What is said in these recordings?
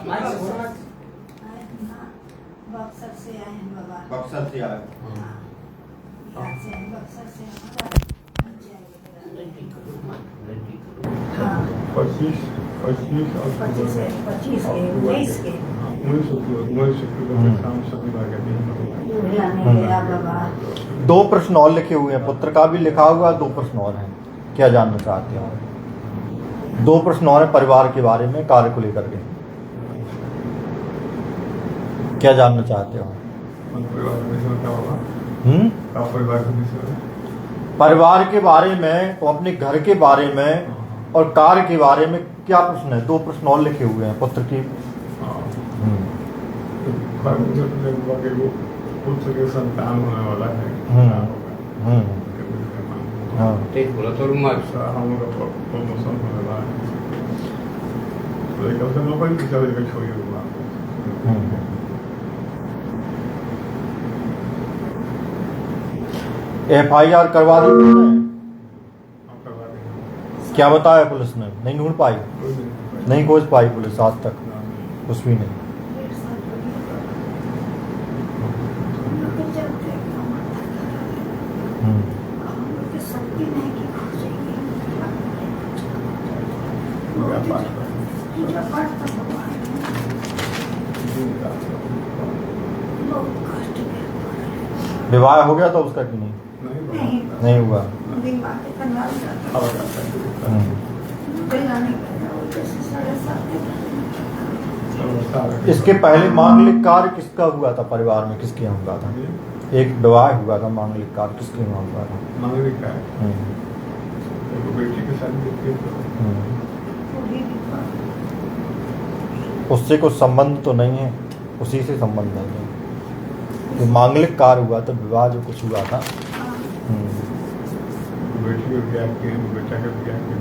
बक्सर से आए हैं बाबा। बक्सर से आए। बिहार से हैं, बक्सर से हैं। 19 के मिला नहीं गया बाबा। 2 प्रश्न और लिखे हुए हैं, पुत्र का भी लिखा हुआ है, 2 प्रश्न और हैं। क्या जानना चाहते हो? 2 प्रश्न और हैं परिवार के बारे में, कार्य को लेकर के। क्या जानना चाहते हो? परिवार के बारे में, तो अपने घर के बारे में और कार्य के बारे में क्या प्रश्न है? 2 प्रश्न और लिखे हुए हैं पुत्र की। पुत्र के संतान होने वाला है। बोला तो हम लोग प्रमोशन होने वाला है, तो एक नौकरी की चलेगा, छोड़िए। FIR करवा दी पुलिस ने? क्या बताया पुलिस ने? नहीं ढूंढ पाई, नहीं खोज पाई पुलिस आज तक, कुछ भी नहीं। विवाह हो गया था उसका कि नहीं? नहीं हुआ। इसके पहले मांगलिक कार्य किसका हुआ था परिवार में? किसके यहाँ हुआ था? एक विवाह हुआ था, मांगलिक कार्य किसके यहाँ हुआ था? मांगलिक कार्य बेटी के साथ। उससे कुछ संबंध तो नहीं है, उसी से संबंध नहीं है। तो मांगलिक कार्य हुआ था, विवाह जो कुछ हुआ था। बेटी को ब्याह किया, बेटा का ब्याह किया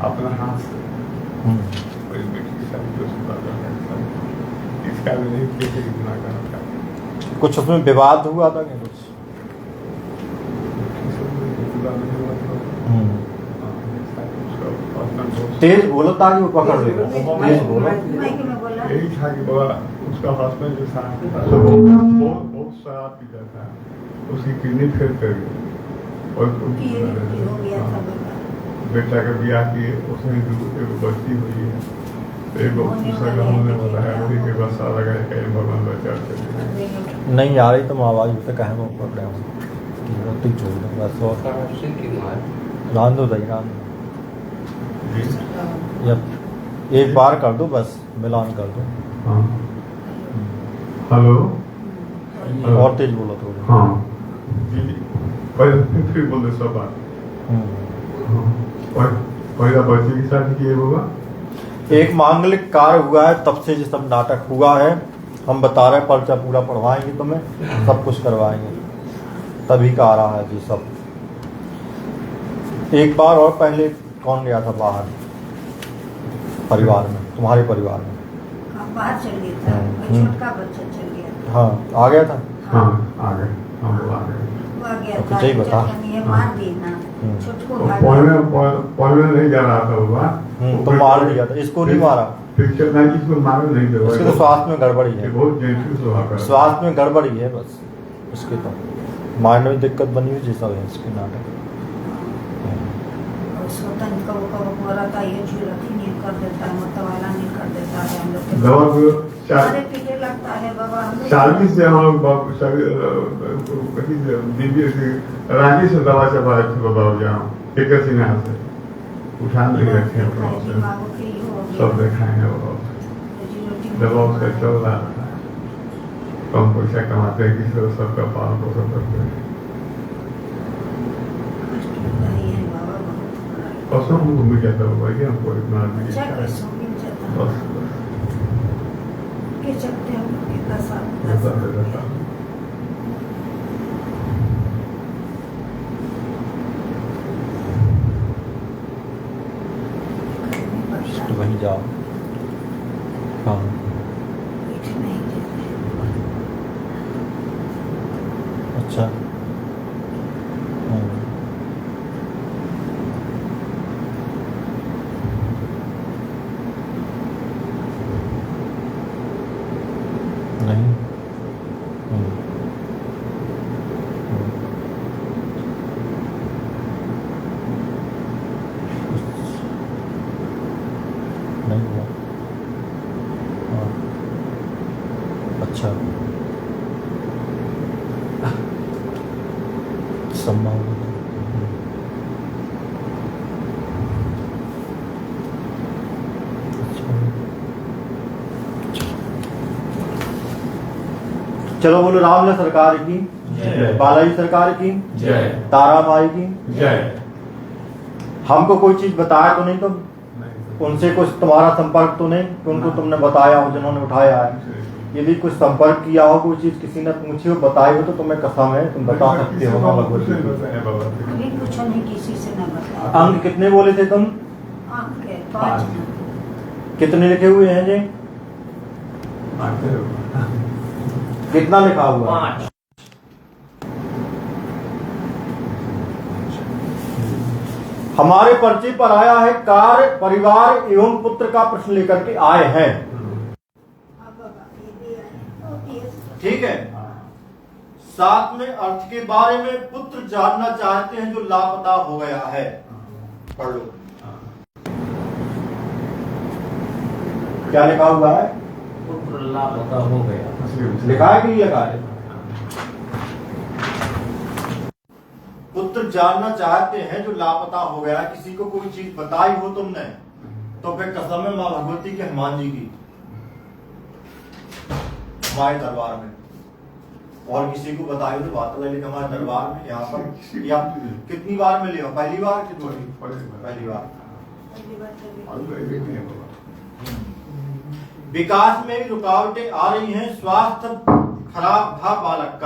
अपना हाथ से, और बेटी के साथ जो इसका भी नहीं किया, इतना करना। कुछ उसमें विवाद हुआ था क्या? कुछ तेज बोलो ताकि वो पकड़ लेगा। तेज बोलो। यही था कि बाबा उसका हस्बैंड जो था बहुत शराब पीता था, उसकी किडनी फेल कर गई, और बेटा का ब्याह किए, उसमें एक बच्ची हुई है, एक दूसरा का होने वाला है, उसी के बाद सारा भगवान बचा। नहीं आ रही तो आवाज तो कहे वो पकड़ रहे हो, छोड़ दो बस। रान दो दही, रान दो। एक बार कर दो बस, मिलान कर दो। हेलो, और तेज बोलो थोड़ा। हाँ जी, फिर बोल दे सब बात। पहला बच्चे की शादी किए होगा, एक मांगलिक कार्य हुआ है, तब से ये सब नाटक हुआ है। हम बता रहे हैं, पर्चा पूरा पढ़वाएंगे तुम्हें, सब कुछ करवाएंगे, तभी का आ रहा है जी सब। एक बार और पहले कौन गया था बाहर परिवार में, तुम्हारे परिवार में? बाहर चल गया था, छोटा बच्चा चल गया था। हाँ, आ गया था। हाँ आ गए, हम लोग आ गए। वो आ गया तो था, सही बता। मार दी ना, छोटको पढ़ने नहीं जा रहा था वो, तो मार दिया था। इसको नहीं मारा, पिक्चर था, इसको मार नहीं दे। इसके तो स्वास्थ्य में गड़बड़ी है, बहुत जेंटल स्वभाव का, स्वास्थ्य में गड़बड़ी है बस इसके। तो माइंड में दिक्कत बनी हुई जैसा है इसके नाटक। ये झूलती नहीं कर देता है, मतवाला नहीं कर देता है हम लोग। सारे पीछे लगता है बाबा। 40 से हम लोग रांची से दवा चलवाए थे बाबा, जहाँ एक सिन्हा से उठा नहीं रखे, सब दिखाएंगे बाबा। दवा उसका चल रहा था, कम पैसा कमाते हैं, किसी को सबका पालन पोषण करते हैं। कसम हमको मिल जाता होगा कि हमको इतना बस तो वहीं जाओ। हाँ अच्छा। नहीं। नहीं हुआ। हाँ। अच्छा सम्मान। चलो बोलो रामला सरकार की जय। बालाजी सरकार की जय। तारा माई की जय। हमको कोई चीज बताया तो नहीं तुम उनसे कुछ तुम्हारा संपर्क तो नहीं कि उनको तुमने बताया हो जिन्होंने उठाया है यदि कुछ संपर्क किया हो कोई चीज किसी ने पूछी हो बताई हो तो तुम्हें कसम है तुम बता सकते हो माँ भगवती अभी कुछ नहीं किसी से न बताया। अंक कितने बोले थे तुम आँख के 5 कितने लिखे हुए हैं जी कितना लिखा हुआ है? 5 हमारे पर्चे पर आया है कार्य परिवार एवं पुत्र का प्रश्न लेकर के आए हैं। ठीक है। साथ में अर्थ के बारे में पुत्र जानना चाहते हैं जो लापता हो गया है। पढ़ लो क्या लिखा हुआ है। पुत्र लापता हो गया। लिखा है कि नहीं लिखा है। पुत्र जानना चाहते हैं जो लापता हो गया। किसी को कोई चीज बताई हो तुमने तो फिर कसम है माँ भगवती के हनुमान जी की हमारे दरबार में और किसी को बताई तो बात ले हमारे दरबार में यहाँ पर या कितनी बार मिले हो पहली बार कि पहली बार। विकास में भी रुकावटें आ रही हैं। स्वास्थ्य खराब था बालक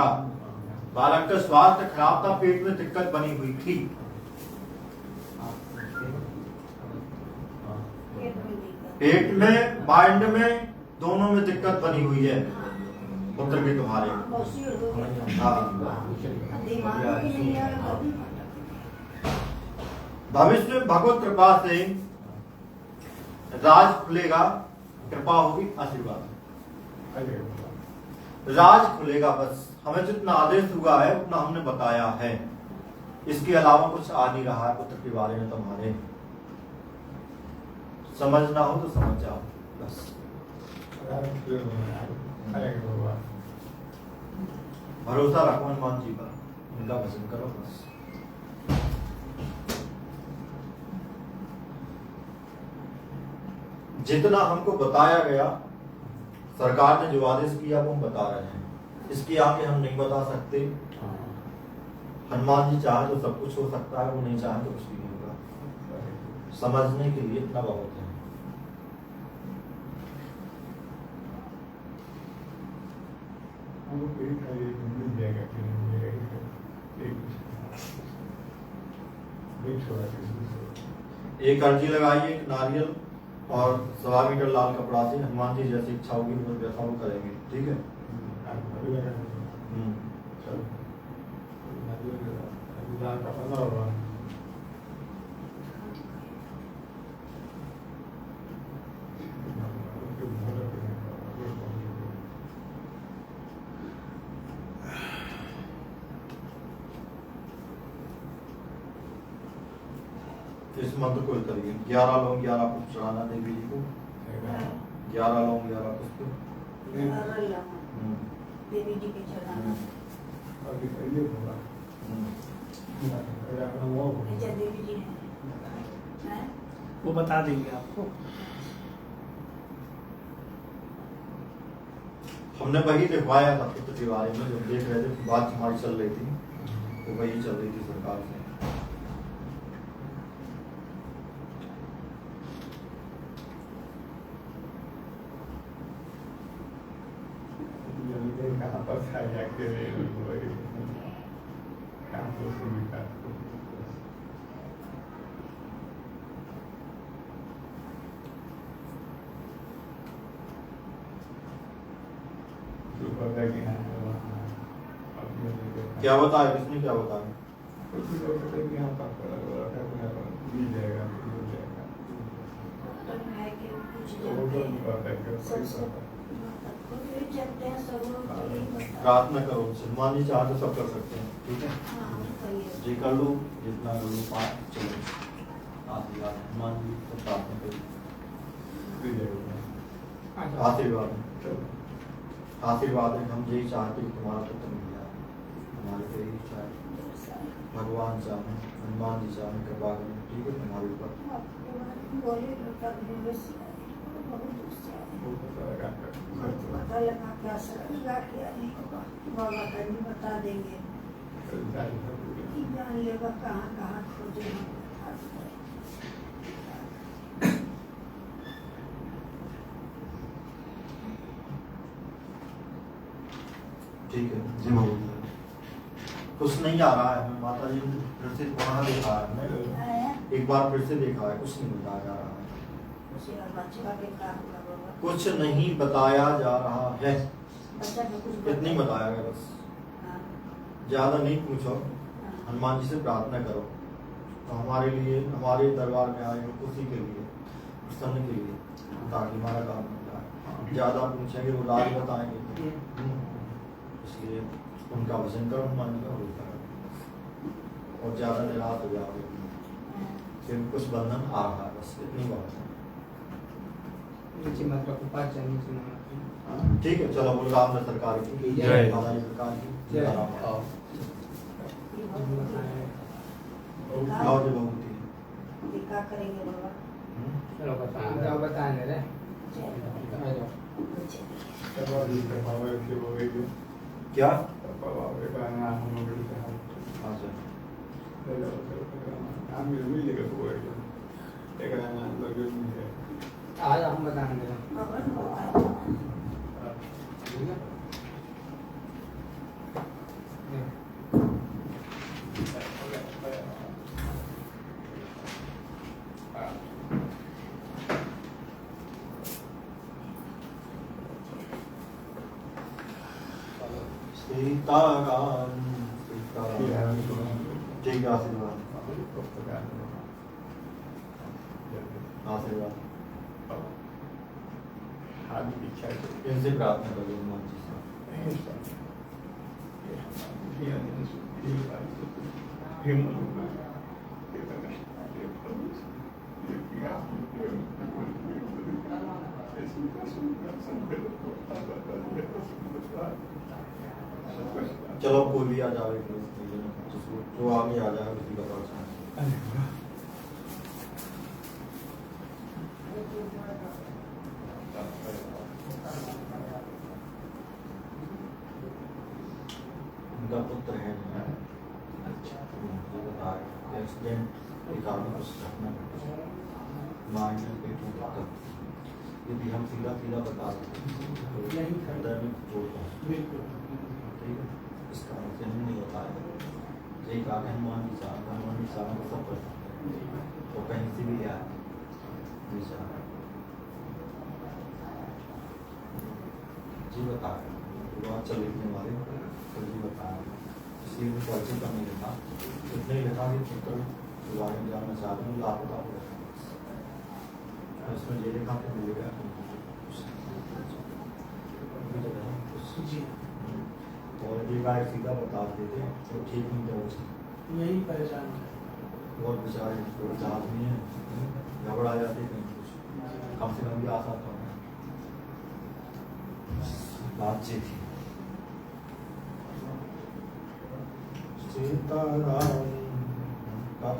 का स्वास्थ्य खराब था पेट में दिक्कत बनी हुई थी। पेट में माइंड में दोनों में दिक्कत बनी हुई है पुत्र के तुम्हारे। भविष्य में भगवत कृपा से राज खुलेगा। कृपा होगी आशीर्वाद राज खुलेगा। बस हमें जितना आदेश हुआ है उतना हमने बताया है। इसके अलावा कुछ आ नहीं रहा है पुत्र के बारे में तुम्हारे। समझना हो तो समझ जाओ बस। भरोसा रखो हनुमान जी पर उनका भजन करो बस। जितना हमको बताया गया सरकार ने जो आदेश किया वो हम बता रहे हैं। इसके आगे हम नहीं बता सकते। हनुमान जी चाहे तो सब कुछ हो सकता है वो नहीं चाहे तो कुछ भी नहीं होगा। समझने के लिए इतना बहुत है। एक अर्जी लगाइए नारियल और 1.25 मीटर लाल कपड़ा से हनुमान जी जैसी इच्छा होगी तो वैसा वो करेंगे। ठीक है। इस मंत्र को करिए 11 लोग 11 पुष्प चढ़ाना देवी जी को। 11 लोग 11 पुष्प देवी जी के चढ़ाना। देवी जी हैं वो बता देंगे आपको। हमने वही लिखवाया था पुत्र के बारे में जब देख रहे थे बात हमारी चल रही थी वो वही चल रही थी सरकार से। क्या बताया किसने क्या बताया। वही चलते हैं सब लोग तो यही बताते हैं। प्रार्थना करो उनसे, हनुमान जी चाहे तो सब कर सकते हैं, ठीक है। हाँ, कहिए। जी कर लो, जितना कर लो, पाठ चलो आशीर्वाद हनुमान जी को प्रार्थना करिए। आशीर्वाद आशीर्वाद है, हम यही चाहते हैं कि तुम्हारा पुत्र मिल जाए, हमारी तो यही इच्छा है। भगवान चाहे, हनुमान जी चाहे, कृपा करें, ठीक है तुम्हारे ऊपर। बोले लोग बस बहुत गुस्सा है। पता लगा क्या सर लगा क्या नहीं होगा, बाबा का भी बता देंगे कि जान लेगा कहाँ कहाँ खोजे हम बता देंगे। ठीक है जी बाबू। कुछ नहीं आ रहा है, माता जी ने फिर से पुनः देखा है हमने, एक बार फिर से देखा है, कुछ नहीं बताया जा रहा है, बच्चा के काम का बाबा कुछ नहीं बताया जा रहा है, बच्चा को कुछ इतना ही बताया गया बस, हाँ, ज्यादा नहीं पूछो। हाँ। हनुमान जी से प्रार्थना करो तो हमारे लिए, हमारे दरबार में आए हो खुशी के लिए, प्रसन्न के लिए, ताकि हमारा काम बन जाए। ज्यादा पूछेंगे वो राज बताएंगे, इसलिए उनका वचन करो, हनुमान जी का भरोसा करो, और ज्यादा निराश हो जाओगे, फिर कुछ बंधन आ रहा है, बस इतनी बात है। नीचे मात्रा को पाँच जानी चाहिए। ठीक है, चलो बोलो रामदास सरकार की जय। माता जी सरकार की जय। आओ जी भगवती। क्या करेंगे बाबा? चलो बता दे रहे। क्या? आज हम बता दे रहे। सीताराम सीताराम। ठीक है, आशीर्वाद आशीर्वाद इनसे प्रार्थना करो हनुमान जी से। चलो कोई भी आ जाए, जो आगे आ जाए उसी का पहुंचा। उनका पुत्र है एक्सीडेंट एक आदमी कुछ घटना घटी, माइनर पेट में दिक्कत, यदि हम सीधा सीधा बता देते तो हृदय में चोट पहुंचे, ठीक है, इस कारण से हम नहीं बताया। यही कारण हनुमान जी साहब को सब पता तो कहीं से भी आया जी बताया चल लिखने वाले तो जी बताया, इसलिए उनको अच्छे कम नहीं लिखा, इतने ही लिखा कि पुत्र बारे में जानना चाहते हैं, लापता हो गया इसमें ये लिखा तो मिलेगा और ये गाय सीधा बता देते तो ठीक नहीं तो यही परेशान है। बहुत बेचारे थोड़े आदमी है, घबरा जाते कहीं कुछ, कम से कम भी आ सकता है बातचीत थी। सीताराम का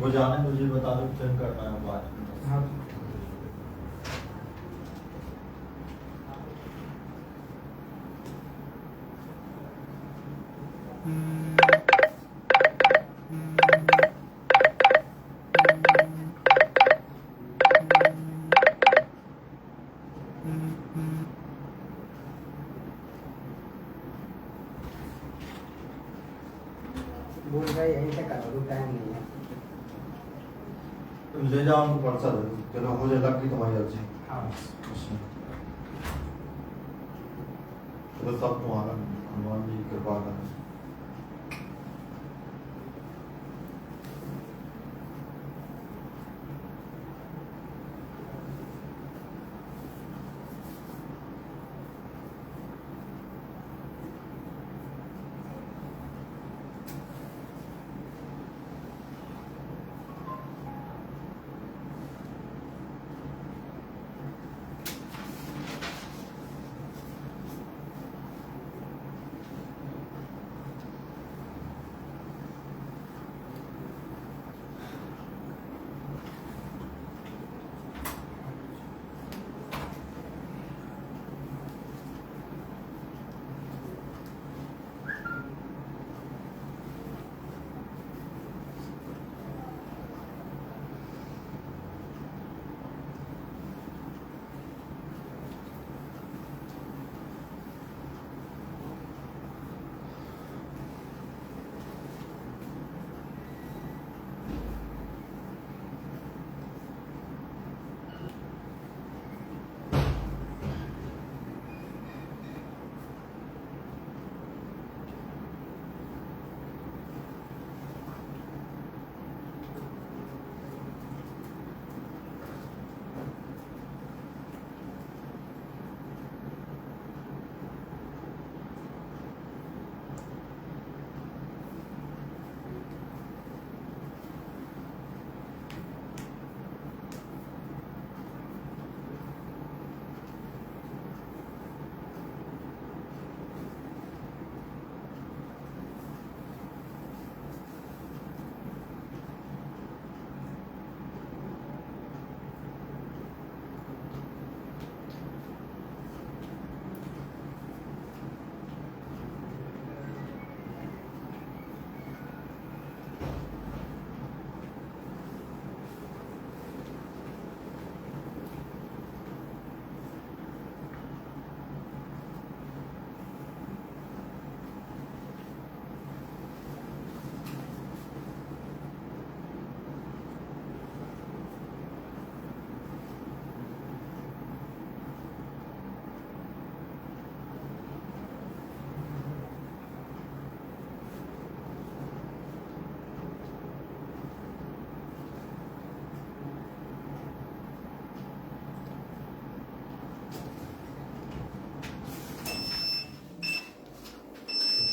वो जाने मुझे बता दो फिर करना है बात। हाँ बोल रहा है यहीं से करो, तो टाइम नहीं है। तुम ले जाओ उनको पर्चा दे दो, चलो हो जाए लग गई तुम्हारी अर्जी। हाँ उसमें चलो सब तुम्हारा हनुमान जी की कृपा करें।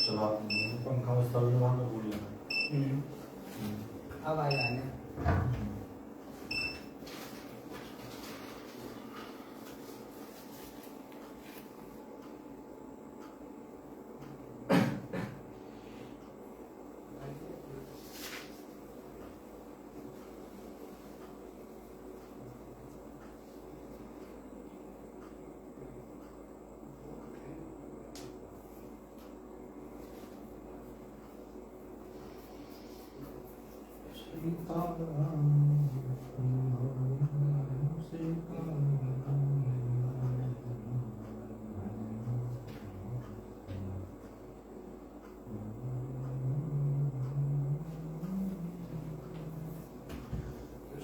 चलो आप पंखा में सर में बोल लेना। अब आ जाने।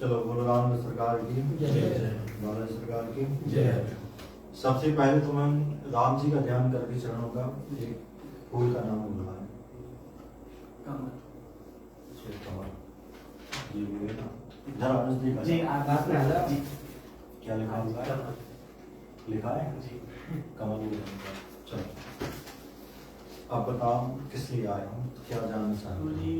चलो बोलो राम सरकार की जय। भारत सरकार की जय। सबसे पहले तो हम राम जी का ध्यान करके चरणों का एक फूल का नाम बोला है। जी बोले ना जरा नजदीक जी आप बात में आ जाओ। क्या लिखा हुआ है? लिखा है जी कमल। चलो अब बताओ किस लिए आए हो, क्या जानना चाहते जी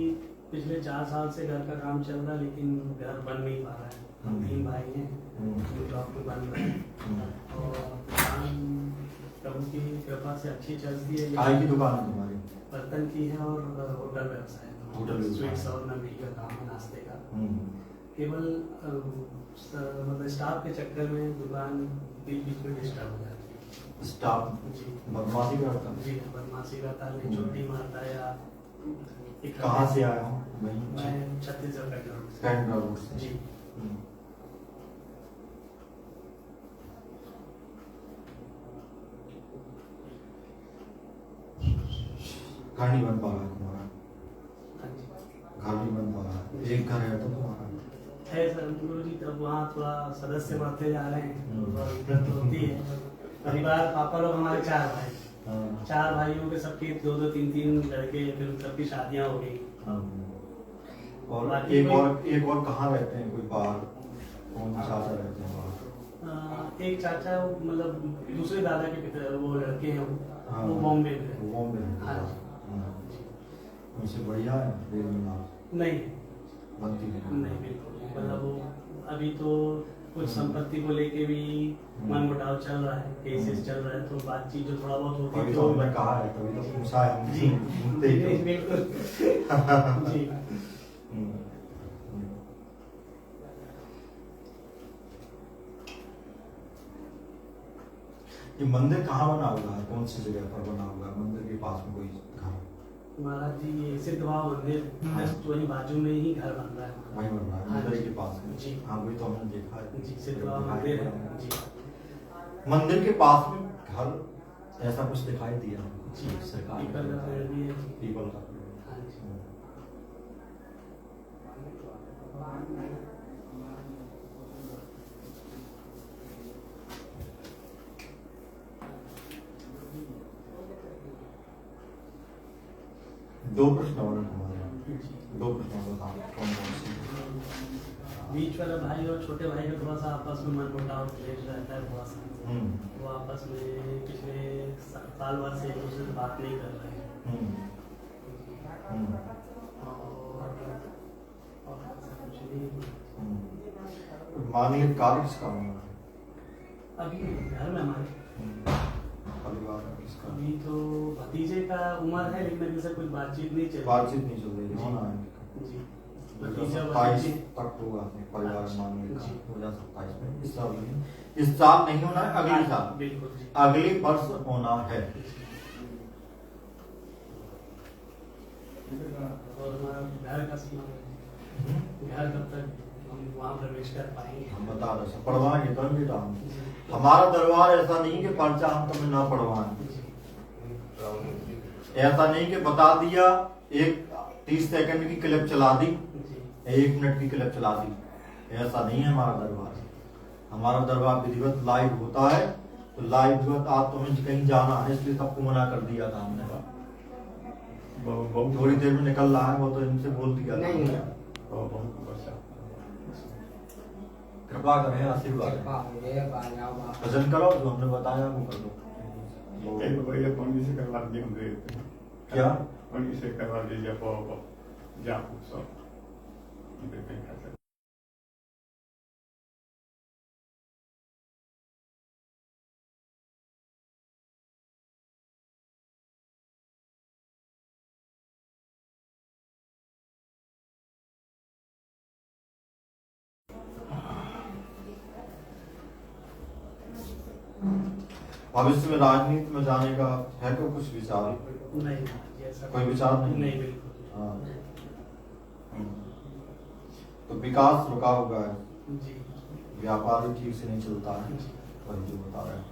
पिछले 4 साल से घर का काम चल रहा है, लेकिन घर बन नहीं पा रहा है। हम 3 भाई हैं, जॉब पे बन रहे हैं और काम प्रभु की कृपा से अच्छी चलती है। काय की दुकान है तुम्हारी? बर्तन बर्तन की है और होटल व्यवसाय होटल व्यवसाय। स्वीट्स और नमकीन का काम है, नाश्ते का। हम्म। केवल मतलब स्टाफ के चक्कर में दुकान बीच बीच में डिस्टर्ब हो जाती है। स्टाफ जी बदमाशी करता है। जी बदमाशी करता है, छुट्टी मारता है या कहाँ से आया हूँ मैं छत्तीसगढ़ का कैंट रोड से। जी। घर नहीं बन पा रहा है तुम्हारा, हाँ जी घर नहीं बन पा रहा है, एक घर है तो तुम्हारा है सर गुरु जी। तब वहाँ थोड़ा सदस्य बढ़ते जा रहे हैं, थोड़ा दिक्कत तो होती है। परिवार पापा लोग हमारे 4 भाई, हाँ। 4 भाइयों के सबके 2-2 3-3 लड़के, फिर सबकी शादियाँ हो गई। और बाकी एक और कहाँ रहते हैं, कोई बाहर कौन चाचा रहते हैं बाहर? एक चाचा मतलब दूसरे दादा के पिता वो लड़के हैं हाँ। वो बॉम्बे में हैं। वो बॉम्बे में। हाँ हाँ। जी। उनसे बढ़िया है देर में ना नहीं बनती है। नहीं बिल्कुल नहीं। मतलब वो अभी तो कुछ संपत्ति को लेके भी मनमुटाव चल रहा है, केसेस चल रहा है, तो बातचीत जो थोड़ा बहुत होती तभी है तो हमने कहा है, तभी तो पूछा है जी घूमते ही जी, तो। बिल्कुल जी। ये मंदिर कहाँ बना हुआ है, कौन सी जगह पर बना हुआ है? मंदिर के पास में कोई घर महाराज जी ये सिद्ध भाव मंदिर जस्ट वही बाजू में ही घर बन रहा है। वहीं बन रहा है, हाँ मंदिर जी। के पास में? जी। हाँ वही तो हमने देखा है जी सिद्ध भाव मंदिर है जी। मंदिर के पास में घर ऐसा कुछ दिखाई दिया जी सरकार पीपल का पेड़ भी है जी। पीपल का पेड़। हाँ जी। दो प्रश्न और हैं हमारे, दो प्रश्न और बताओ कौन कौन से? बीच वाला भाई और छोटे भाई का थोड़ा सा आपस में मनमुटाव क्लेश रहता है थोड़ा सा। वो आपस में पिछले साल भर से एक दूसरे से बात नहीं कर रहे हैं। और ऐसा कुछ नहीं। माननीय कार्य किसका होना है? अभी घर में हमारे परिवार में किसका? अभी तो भतीजे का उम्र है, लेकिन अभी से कुछ बातचीत नहीं चल रही। बातचीत नहीं चल रही, होना है जी भतीजा 27 भतीजी तक होगा अपने परिवार माननीय का जी। 2027 में। इस साल नहीं, इस साल नहीं होना है, अगले साल, बिल्कुल जी। अगले वर्ष होना है। और हमारा घर का घर कब तक हम वहाँ प्रवेश कर पाएंगे? हम बता रहे पढ़वाएंगे तो बेटा, हमारा दरबार ऐसा नहीं कि पर्चा हम तुम्हें ना पढ़वाएं, ऐसा नहीं कि बता दिया एक 30 सेकंड की क्लिप चला दी, 1 मिनट की क्लिप चला दी, ऐसा नहीं है हमारा दरबार। हमारा दरबार विधिवत लाइव होता है, तो लाइव विधिवत आज तुम्हें कहीं जाना है इसलिए सबको मना कर दिया था हमने। थोड़ी देर में निकल रहा है, वो तो इनसे बोल दिया नहीं था। कृपा करें, आशीर्वाद भजन करो, जो हमने बताया वो कर दो। पंडित से करवा दिए हम दे क्या पंडित से करवा दीजिए जाप सब। भविष्य में राजनीति में जाने का है कोई कुछ विचार? नहीं ऐसा कोई विचार नहीं? नहीं बिल्कुल। हाँ। तो विकास रुका हुआ है, जी व्यापार भी ठीक से नहीं चलता है, वही जो बता रहे हैं।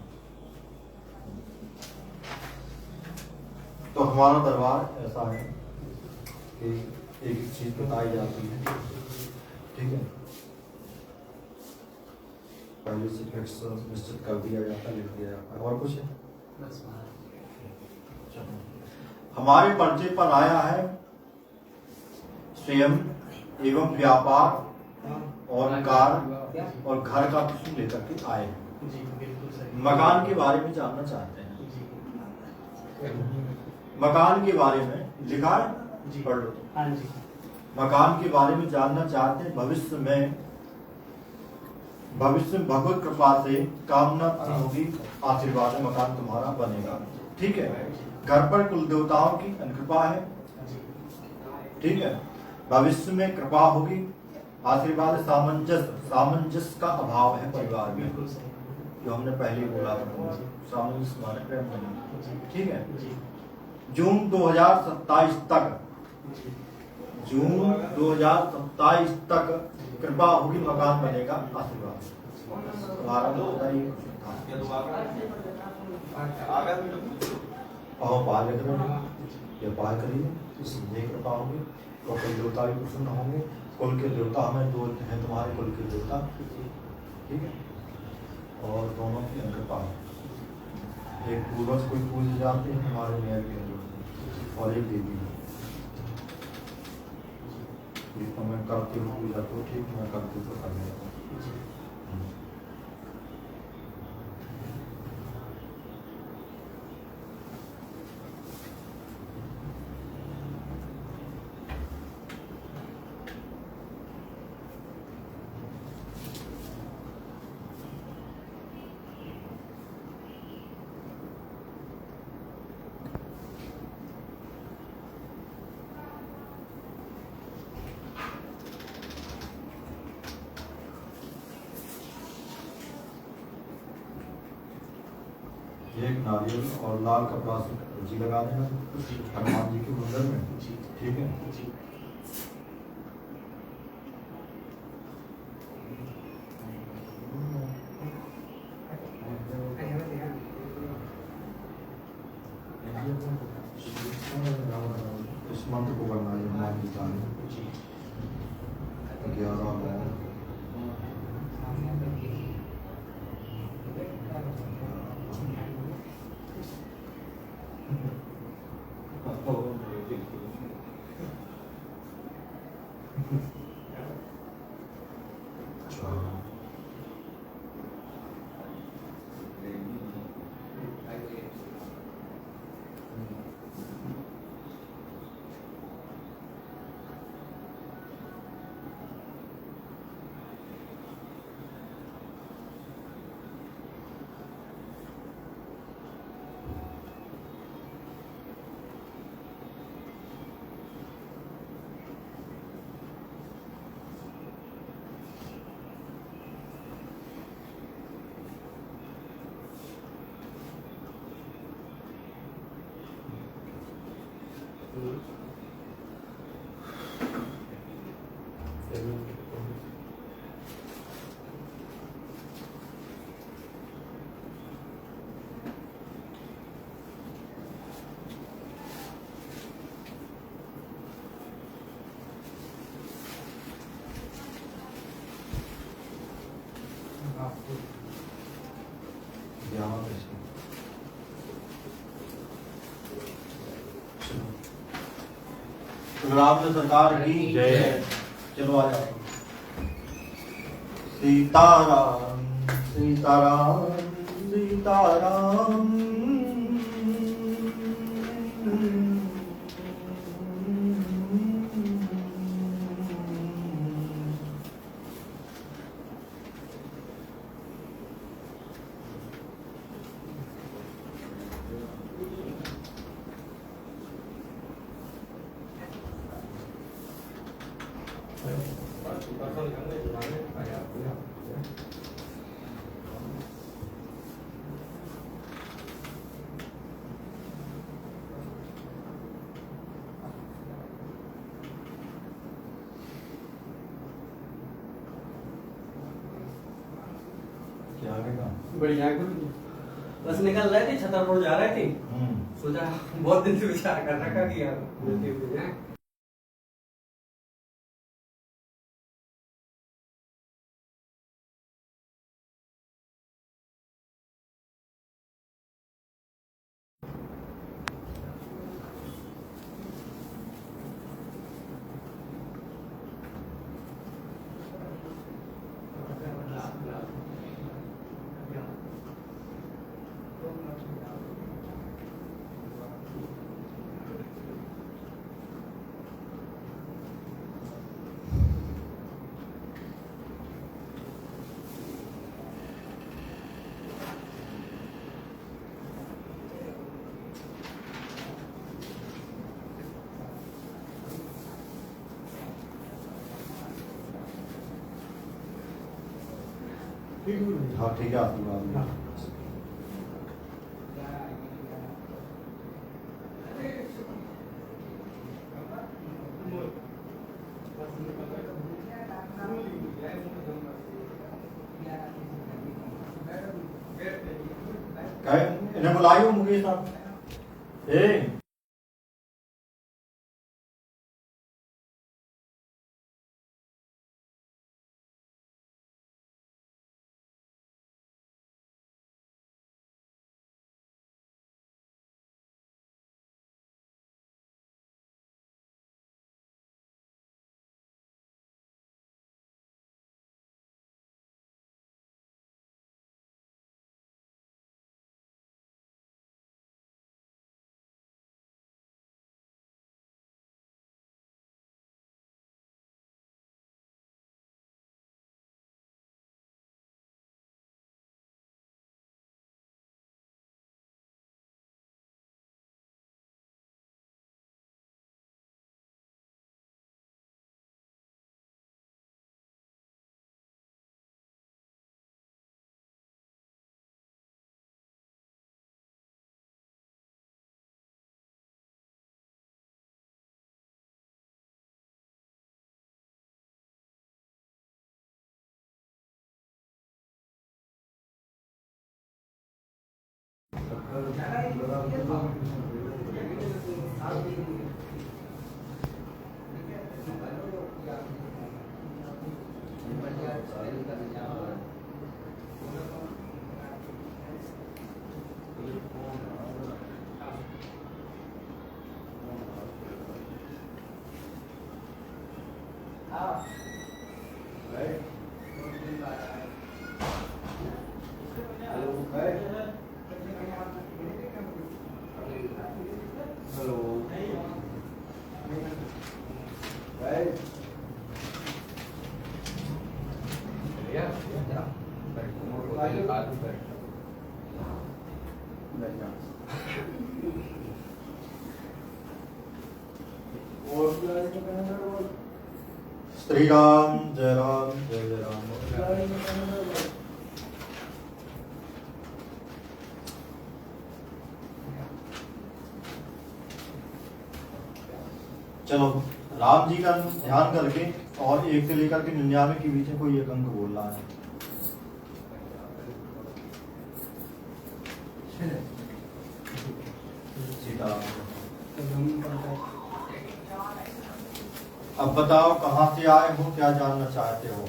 तो हमारा दरबार ऐसा है कि एक एक चीज बताई जाती है, ठीक है, पहले से फिक्स निश्चित कर दिया जाता है, लिख दिया जाता है। और कुछ है? बस हमारे पर्चे पर आया है स्वयं एवं व्यापार और कार और घर का प्रश्न लेकर के आए हैं। जी बिल्कुल सही। मकान के बारे में जानना चाहते हैं। जी मकान के बारे में लिखा है, जी पढ़ लो। हाँ जी। मकान के बारे में जानना चाहते हैं। भविष्य में भगवत कृपा से कामना होगी, आशीर्वाद में मकान तुम्हारा बनेगा, ठीक है। घर पर कुल देवताओं की अनुकृपा है, ठीक है। भविष्य में कृपा होगी, आशीर्वाद, सामंजस्य का अभाव है परिवार में, बिल्कुल सही। जो हमने पहले ही बोला था, सामंजस्य माने प्रेम नहीं, ठीक है। जी जून 2027 तक, जून 2027 तक कृपा होगी, मकान बनेगा, आशीर्वाद तुम्हारा तो होता ही पाल ये पाल करिए, इसलिए कृपा होगी। तो कुल देवता भी प्रसन्न होंगे, कुल के देवता हमें दो हैं, तुम्हारे कुल के देवता, ठीक है। और दोनों की अनुकृपा है, एक पूर्वज कोई पूजे जाते हैं हमारे न्याय के अनुरूप, और एक देवी तो मैं करती हूँ पूजा तो ठीक, मैं करती तो कर लेता हूँ। एक नारियल और लाल कपड़ा से जी लगा देना हनुमान जी के मंदिर में, ठीक है। इस मंत्र को करना है हनुमान जी का 11 राम सरकार की जय। चलो आ जाओ। सीताराम सीताराम सीताराम बढ़िया बस निकल रहे थे, छतरपुर जा रहे थे, सोचा बहुत दिन से विचार कर रखा कि यार हाँ ठीक है आपकी बात। इन्हें बुलाइयो मुकेश साहब। ए श्री राम जय राम जय जय राम। चलो राम जी का ध्यान करके और 1 से लेकर के 99 के बीच में कोई एक अंक बोल रहा है। अब बताओ कहाँ से आए हो, क्या जानना चाहते हो?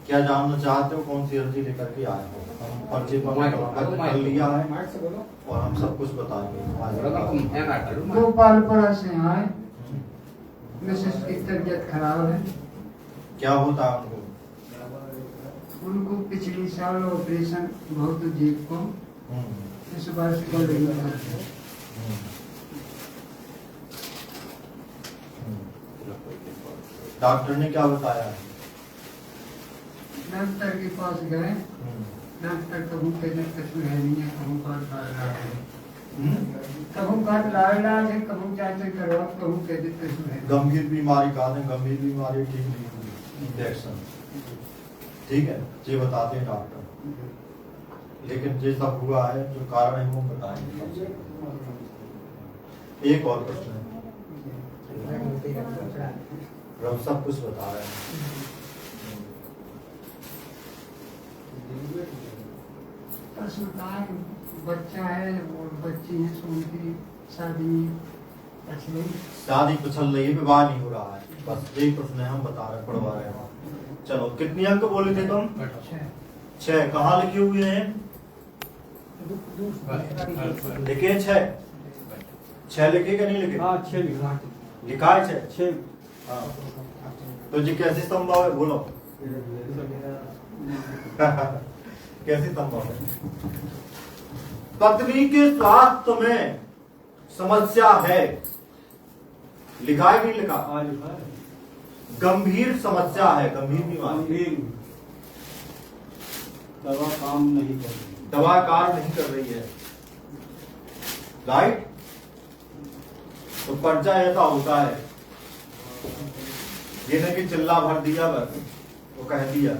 क्या जानना चाहते हो, कौन सी अर्जी लेकर के आए हो? हम पर्चे पर कर लिया है और हम सब कुछ बताएंगे। गोपालपुरा से आए, मिसेस की तबीयत खराब है। क्या होता है उनको? उनको पिछले साल ऑपरेशन बहुत जीप को इस बार से कर रही है। डॉक्टर ने क्या बताया? डॉक्टर के पास गए, डॉक्टर कहूँ के कुछ है नहीं है, कहूँ का लाइलाज है, कहूँ जांच करो, कहूँ के कुछ है। गंभीर बीमारी का है, गंभीर बीमारी ठीक नहीं होगी, इंफेक्शन, ठीक है, ये बताते हैं डॉक्टर। लेकिन ये सब हुआ है, जो कारण है वो बताएंगे। एक और प्रश्न है, हम सब कुछ बता रहे हैं। बच्चा है और बच्ची है, उनकी शादी पछल रही है, विवाह नहीं हो रहा है, बस यही प्रश्न है, हम बता रहे पढ़वा रहे हैं। चलो कितनी अंक बोले थे तुम? 6। कहाँ लिखे हुए हैं? लिखे 6 लिखे क्या नहीं लिखे? हाँ 6 लिखा लिखा है 6। हाँ तो जी कैसे संभव है, बोलो। कैसे संभव है? पत्नी के स्वास्थ्य में समस्या है, लिखा है नहीं लिखा? हाँ लिखा है। गंभीर समस्या है, गंभीर बीमारी, दवा काम नहीं कर रही, दवा कार्य नहीं कर रही है, राइट? तो पर्चा ऐसा होता है, ये नहीं कि चिल्ला भर दिया बस वो कह दिया।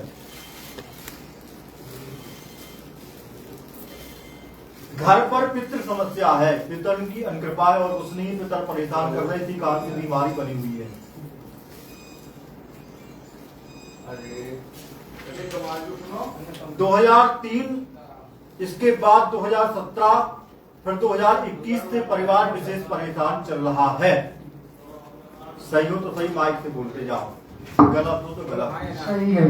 घर पर पितृ समस्या है, पितर की अनकृपा है और उसने ही पितर परेशान कर रहे थी, कहा की बीमारी बनी हुई है। 2003 इसके बाद 2017 फिर 2021 से परिवार विशेष परेशान चल रहा है। सही हो तो सही, माइक से बोलते जाओ, गलत हो तो गलत। सही है,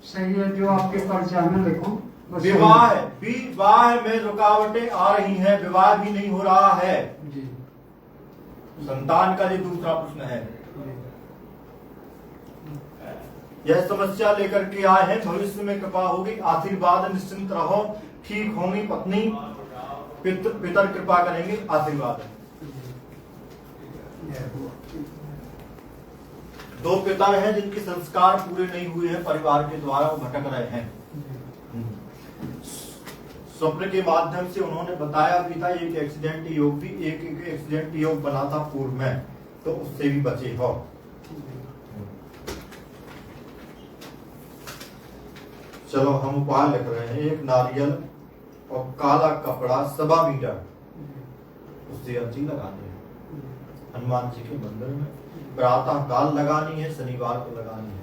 सही है। जो आपके पर्चा में लिखो विवाह में रुकावटें आ रही हैं, विवाह भी नहीं हो रहा है। संतान का ये दूसरा प्रश्न है। यह समस्या लेकर के आए हैं, भविष्य में कृपा होगी, आशीर्वाद, निश्चिंत रहो, ठीक होंगी पत्नी, पितर कृपा करेंगे, आशीर्वाद। 2 पितर हैं जिनके संस्कार पूरे नहीं हुए हैं परिवार के द्वारा, वो भटक रहे हैं। स्वप्न के माध्यम से उन्होंने बताया भी था, एक एक्सीडेंट योग भी एक एक्सीडेंट योग बना था पूर्व में, तो उससे भी बचे हो। चलो हम उपाय लिख रहे हैं, 1 नारियल और काला कपड़ा 1.25 मीटर, उससे अर्जी लगानी है हनुमान जी के मंदिर में, प्रातः काल लगानी है, शनिवार को लगानी है।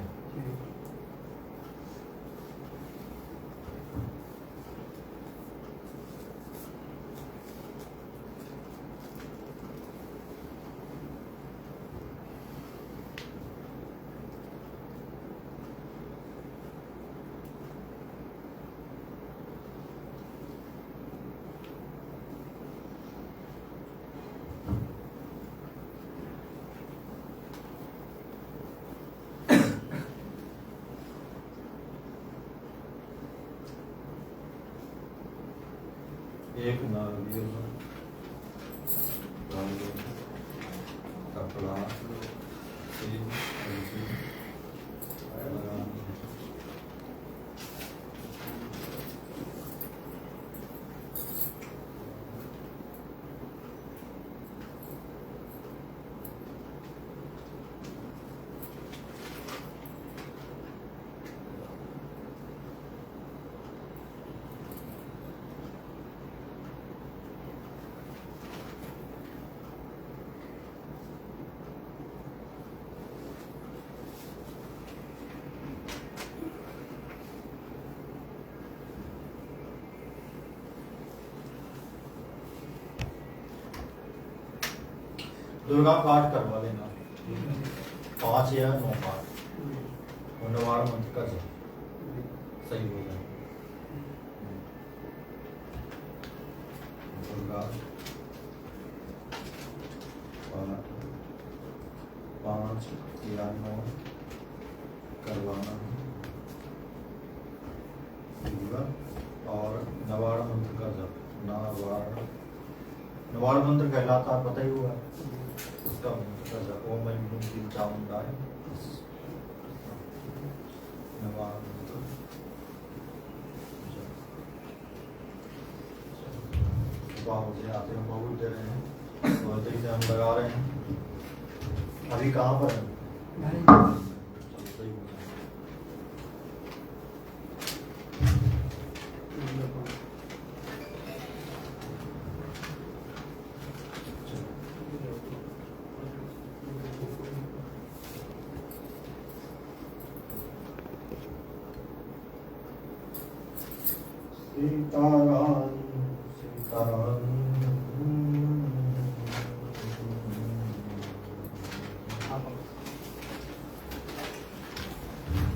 एक नारियल कपड़ा दुर्गा पाठ करवा लेना, 5 या 9 पाठ, नवार मंत्र का सही हो जाए। दुर्गा 5 या 9 करवाना और नवार मंत्र का जप। नवार मंत्र कहलाता पता ही हुआ उसका मंत्र, ओम ऐं ह्रीं क्लीं चामुंडाय नवार मंत्र। मुझे आते हम बहुत दे रहे हैं, बहुत ही से हम लगा रहे हैं। अभी कहाँ पर है? सीताराम सीताराम।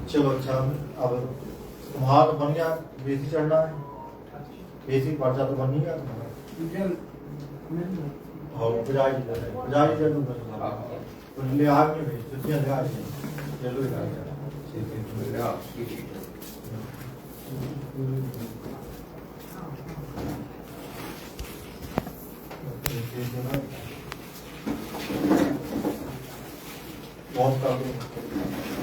चलो अच्छा, अब तुम्हारा तो बन गया, बेसी चढ़ना है, बेसी पर्चा तो बन नहीं गया तुम्हारा। और पुजारी तुम ले आग में भेज, तुझे ले आग में चलो बहुत कर दो।